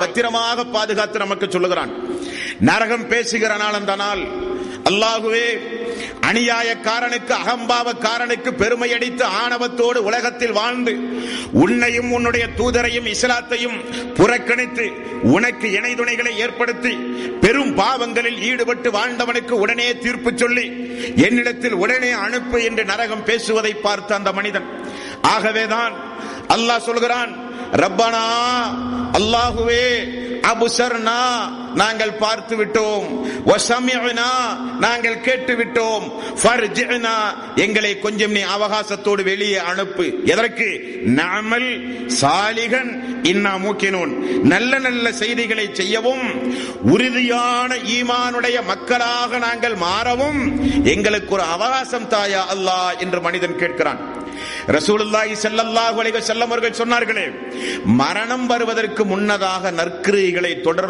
பத்திரமாக பாதுகாத்து நமக்கு சொல்லுகிறான். நரகம் பேசுகிற நாள் அந்த நாள். அல்லாஹுவே, அநியாயக்காரனுக்கு, அகம்பாவக்காரனுக்கு பெருமை அடித்து ஆணவத்தோடு உலகத்தில் வாழ்ந்து உன்னையும் உன்னுடைய தூதரையும் இஸ்லாத்தையும் புறக்கணித்து உனக்கு இணை துணைகளை ஏற்படுத்தி பெரும் பாவங்களில் ஈடுபட்டு வாழ்ந்தவனுக்கு உடனே தீர்ப்பு சொல்லி என்னிடத்தில் உடனே அனுப்பு என்று நரகம் பேசுவதை பார்த்த அந்த மனிதன். ஆகவேதான் அல்லாஹ் சொல்கிறான், ரப்பனா, அல்லாஹுவே, அபுசர்னா, நாங்கள் பார்த்து விட்டோம், வஸமிஅனா, நாங்கள் கேட்டு விட்டோம், ஃபர்ஜினா, எங்களை கொஞ்சம் நீ அவகாசத்தோடு வெளியே அனுப்பு. எதற்கு? நஅமல் சாலிகன் இன்னா மூக்கினூன், நல்ல நல்ல செய்திகளை செய்யவும் உறுதியான ஈமானுடைய மக்களாக நாங்கள் மாறவும் எங்களுக்கு ஒரு அவகாசம் தாயா அல்லாஹ் என்று மனிதன் கேட்கிறான். ரசூலுல்லாஹி ஸல்லல்லாஹு அலைஹி வஸல்லம் அவர்கள் சொன்னார்களே, மரணம் வருவதற்கு முன்னதாக நற்கிரியைகளை தொடர்